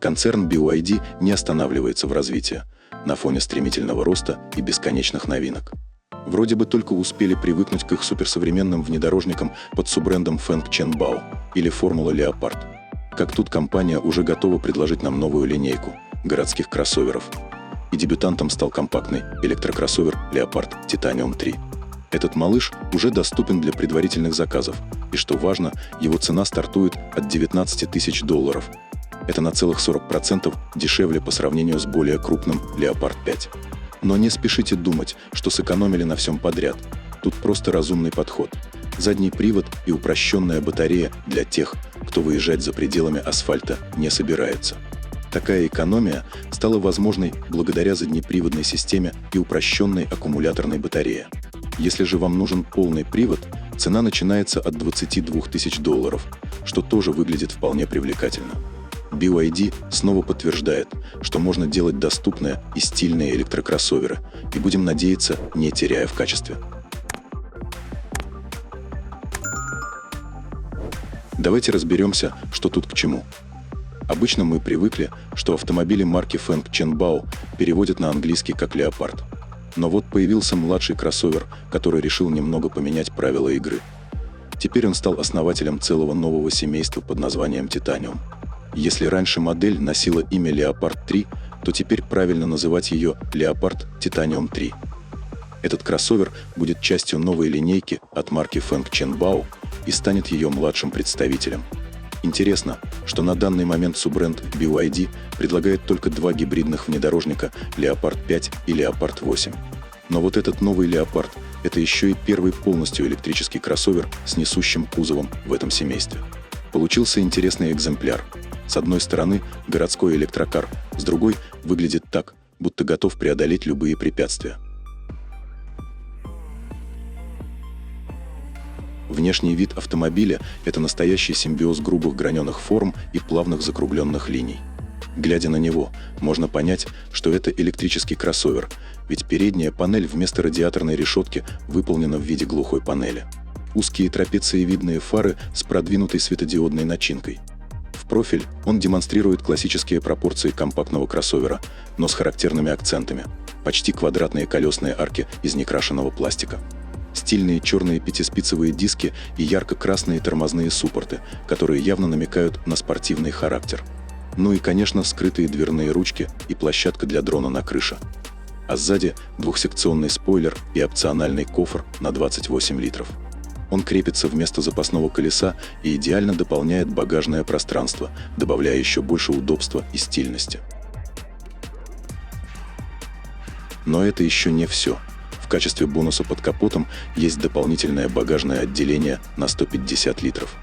Концерн BYD не останавливается в развитии на фоне стремительного роста и бесконечных новинок. Вроде бы только успели привыкнуть к их суперсовременным внедорожникам под суббрендом Feng Chenbao или Формула Leopard. Как тут компания уже готова предложить нам новую линейку городских кроссоверов. И дебютантом стал компактный электрокроссовер Leopard Titanium 3. Этот малыш уже доступен для предварительных заказов, и что важно, его цена стартует от $19 тысяч. Это на целых 40% дешевле по сравнению с более крупным Leopard 5. Но не спешите думать, что сэкономили на всем подряд. Тут просто разумный подход. Задний привод и упрощенная батарея для тех, кто выезжать за пределами асфальта не собирается. Такая экономия стала возможной благодаря заднеприводной системе и упрощенной аккумуляторной батарее. Если же вам нужен полный привод, цена начинается от $22 тысяч, что тоже выглядит вполне привлекательно. BYD снова подтверждает, что можно делать доступные и стильные электрокроссоверы, и будем надеяться, не теряя в качестве. Давайте разберемся, что тут к чему. Обычно мы привыкли, что автомобили марки Feng Chenbao переводят на английский как Leopard. Но вот появился младший кроссовер, который решил немного поменять правила игры. Теперь он стал основателем целого нового семейства под названием Titanium. Если раньше модель носила имя Leopard 3, то теперь правильно называть ее Leopard Titanium 3. Этот кроссовер будет частью новой линейки от марки Feng Chenbao и станет ее младшим представителем. Интересно, что на данный момент суббренд BYD предлагает только два гибридных внедорожника Leopard 5 и Leopard 8. Но вот этот новый Leopard – это еще и первый полностью электрический кроссовер с несущим кузовом в этом семействе. Получился интересный экземпляр. С одной стороны городской электрокар, с другой выглядит так, будто готов преодолеть любые препятствия. Внешний вид автомобиля – это настоящий симбиоз грубых граненых форм и плавных закругленных линий. Глядя на него, можно понять, что это электрический кроссовер, ведь передняя панель вместо радиаторной решетки выполнена в виде глухой панели. Узкие трапециевидные фары с продвинутой светодиодной начинкой. В профиль он демонстрирует классические пропорции компактного кроссовера, но с характерными акцентами. Почти квадратные колесные арки из некрашенного пластика. Стильные черные пятиспицевые диски и ярко-красные тормозные суппорты, которые явно намекают на спортивный характер. Ну и, конечно, скрытые дверные ручки и площадка для дрона на крыше. А сзади двухсекционный спойлер и опциональный кофр на 28 литров. Он крепится вместо запасного колеса и идеально дополняет багажное пространство, добавляя еще больше удобства и стильности. Но это еще не все. В качестве бонуса под капотом есть дополнительное багажное отделение на 150 литров.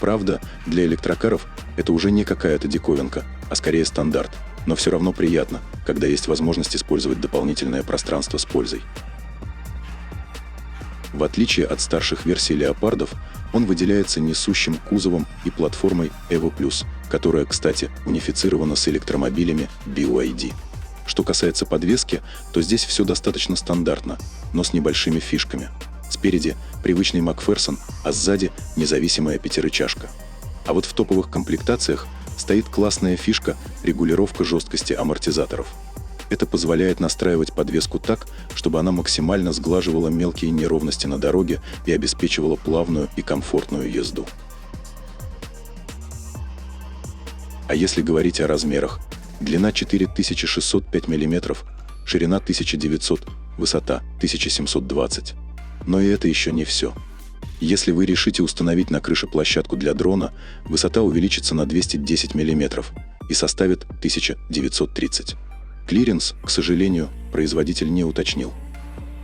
Правда, для электрокаров это уже не какая-то диковинка, а скорее стандарт, но все равно приятно, когда есть возможность использовать дополнительное пространство с пользой. В отличие от старших версий леопардов, он выделяется несущим кузовом и платформой Evo Plus, которая, кстати, унифицирована с электромобилями BYD. Что касается подвески, то здесь все достаточно стандартно, но с небольшими фишками. Спереди привычный Макферсон, а сзади независимая пятирычажка. А вот в топовых комплектациях стоит классная фишка – регулировка жесткости амортизаторов. Это позволяет настраивать подвеску так, чтобы она максимально сглаживала мелкие неровности на дороге и обеспечивала плавную и комфортную езду. А если говорить о размерах, длина 4605 мм, ширина 1900, высота 1720. Но и это еще не все. Если вы решите установить на крыше площадку для дрона, высота увеличится на 210 мм и составит 1930. Клиренс, к сожалению, производитель не уточнил.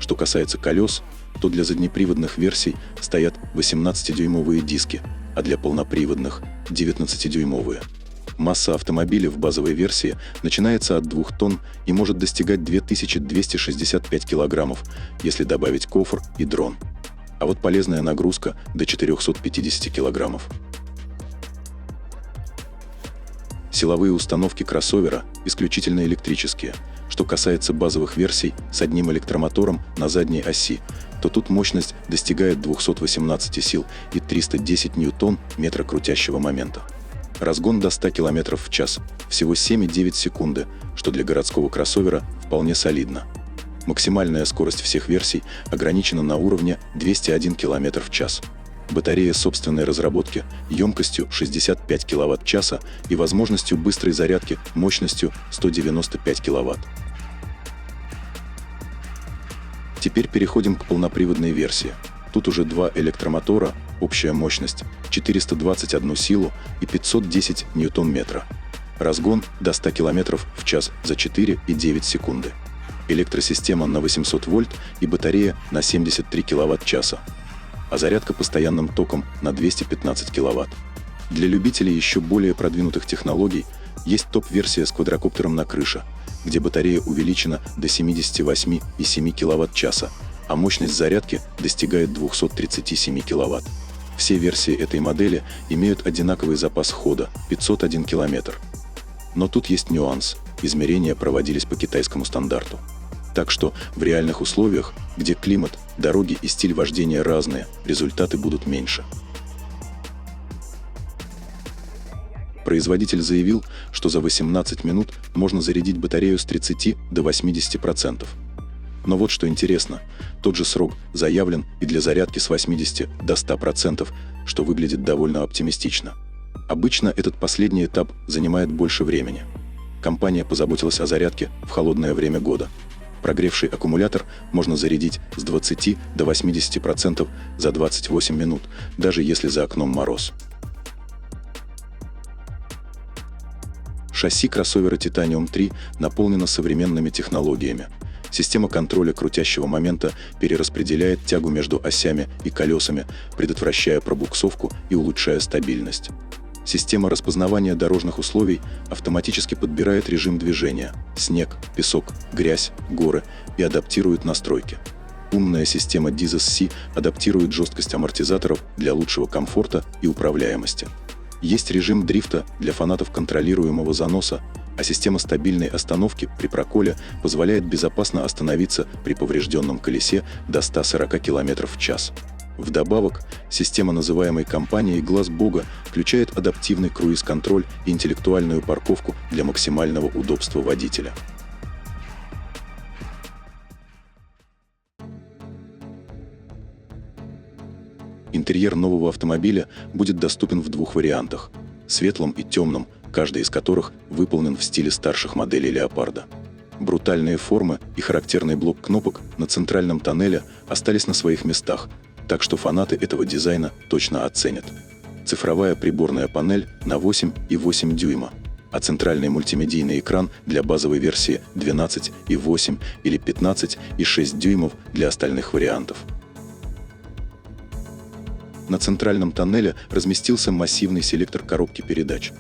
Что касается колес, то для заднеприводных версий стоят 18-дюймовые диски, а для полноприводных – 19-дюймовые. Масса автомобиля в базовой версии начинается от 2 тонн и может достигать 2265 килограммов, если добавить кофр и дрон. А вот полезная нагрузка до 450 килограммов. Силовые установки кроссовера исключительно электрические. Что касается базовых версий с одним электромотором на задней оси, то тут мощность достигает 218 сил и 310 ньютон-метра крутящего момента. Разгон до 100 км в час – всего 7,9 секунды, что для городского кроссовера вполне солидно. Максимальная скорость всех версий ограничена на уровне 201 км в час. Батарея собственной разработки емкостью 65 кВт-часа и возможностью быстрой зарядки мощностью 195 кВт. Теперь переходим к полноприводной версии. Тут уже два электромотора, общая мощность 421 силу и 510 Нм. Разгон до 100 км в час за 4,9 секунды. Электросистема на 800 вольт и батарея на 73 кВт-часа. А зарядка постоянным током на 215 кВт. Для любителей еще более продвинутых технологий есть топ-версия с квадрокоптером на крыше, где батарея увеличена до 78,7 кВт-часа, а мощность зарядки достигает 237 кВт. Все версии этой модели имеют одинаковый запас хода – 501 км. Но тут есть нюанс – измерения проводились по китайскому стандарту. Так что в реальных условиях, где климат, дороги и стиль вождения разные, результаты будут меньше. Производитель заявил, что за 18 минут можно зарядить батарею с 30 до 80%. Но вот что интересно, тот же срок заявлен и для зарядки с 80 до 100%, что выглядит довольно оптимистично. Обычно этот последний этап занимает больше времени. Компания позаботилась о зарядке в холодное время года. Прогревший аккумулятор можно зарядить с 20 до 80% за 28 минут, даже если за окном мороз. Шасси кроссовера Titanium 3 наполнено современными технологиями. Система контроля крутящего момента перераспределяет тягу между осями и колесами, предотвращая пробуксовку и улучшая стабильность. Система распознавания дорожных условий автоматически подбирает режим движения – снег, песок, грязь, горы – и адаптирует настройки. Умная система DZS-C адаптирует жесткость амортизаторов для лучшего комфорта и управляемости. Есть режим дрифта для фанатов контролируемого заноса, а система стабильной остановки при проколе позволяет безопасно остановиться при поврежденном колесе до 140 км в час. Вдобавок, система, называемой компанией «Глаз Бога», включает адаптивный круиз-контроль и интеллектуальную парковку для максимального удобства водителя. Интерьер нового автомобиля будет доступен в двух вариантах – светлом и темном, каждый из которых выполнен в стиле старших моделей «Леопарда». Брутальные формы и характерный блок кнопок на центральном тоннеле остались на своих местах, так что фанаты этого дизайна точно оценят. Цифровая приборная панель на 8,8 дюйма, а центральный мультимедийный экран для базовой версии 12,8 или 15,6 дюймов для остальных вариантов. На центральном тоннеле разместился массивный селектор коробки передач,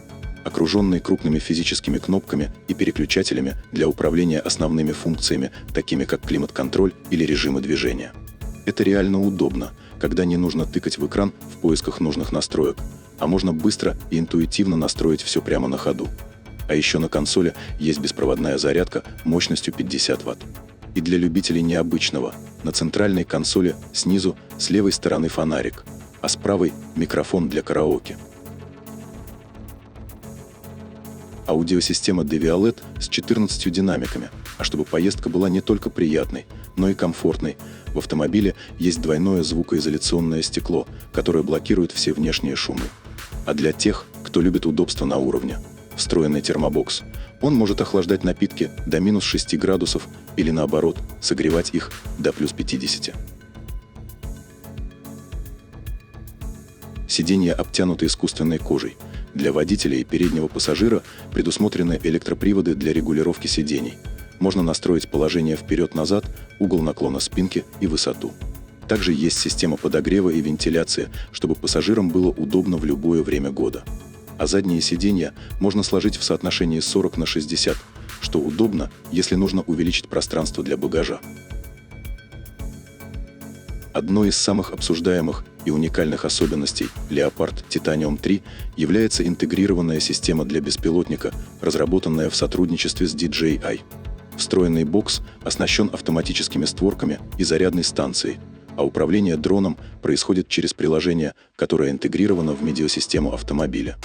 окруженный крупными физическими кнопками и переключателями для управления основными функциями, такими как климат-контроль или режимы движения. Это реально удобно, когда не нужно тыкать в экран в поисках нужных настроек, а можно быстро и интуитивно настроить все прямо на ходу. А еще на консоли есть беспроводная зарядка мощностью 50 Вт. И для любителей необычного, на центральной консоли снизу с левой стороны фонарик, а с правой – микрофон для караоке. Аудиосистема Devialet с 14 динамиками, а чтобы поездка была не только приятной, но и комфортной, в автомобиле есть двойное звукоизоляционное стекло, которое блокирует все внешние шумы. А для тех, кто любит удобство на уровне, встроенный термобокс. Он может охлаждать напитки до минус 6 градусов или наоборот, согревать их до плюс 50. Сиденья обтянуты искусственной кожей. Для водителя и переднего пассажира предусмотрены электроприводы для регулировки сидений. Можно настроить положение вперед-назад, угол наклона спинки и высоту. Также есть система подогрева и вентиляции, чтобы пассажирам было удобно в любое время года. А задние сиденья можно сложить в соотношении 40:60, что удобно, если нужно увеличить пространство для багажа. Одной из самых обсуждаемых и уникальных особенностей Leopard Titanium 3 является интегрированная система для беспилотника, разработанная в сотрудничестве с DJI. Встроенный бокс оснащен автоматическими створками и зарядной станцией, а управление дроном происходит через приложение, которое интегрировано в медиасистему автомобиля.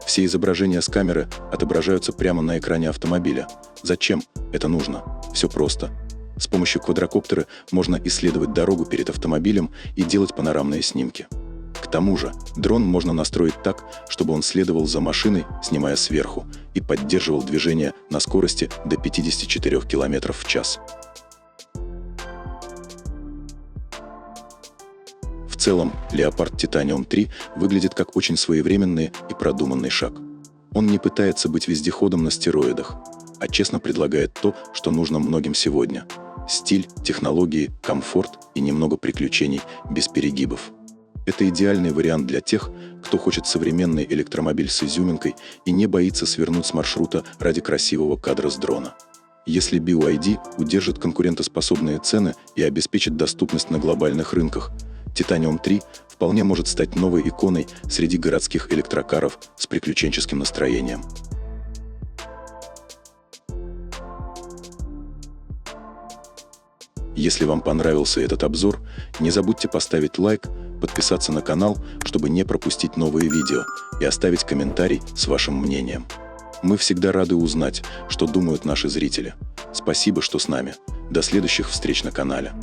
Все изображения с камеры отображаются прямо на экране автомобиля. Зачем это нужно? Все просто. С помощью квадрокоптера можно исследовать дорогу перед автомобилем и делать панорамные снимки. К тому же, дрон можно настроить так, чтобы он следовал за машиной, снимая сверху, и поддерживал движение на скорости до 54 км в час. В целом, Leopard Titanium 3 выглядит как очень своевременный и продуманный шаг. Он не пытается быть вездеходом на стероидах, а честно предлагает то, что нужно многим сегодня. Стиль, технологии, комфорт и немного приключений без перегибов. Это идеальный вариант для тех, кто хочет современный электромобиль с изюминкой и не боится свернуть с маршрута ради красивого кадра с дрона. Если BYD удержит конкурентоспособные цены и обеспечит доступность на глобальных рынках, Titanium 3 вполне может стать новой иконой среди городских электрокаров с приключенческим настроением. Если вам понравился этот обзор, не забудьте поставить лайк, подписаться на канал, чтобы не пропустить новые видео, и оставить комментарий с вашим мнением. Мы всегда рады узнать, что думают наши зрители. Спасибо, что с нами. До следующих встреч на канале.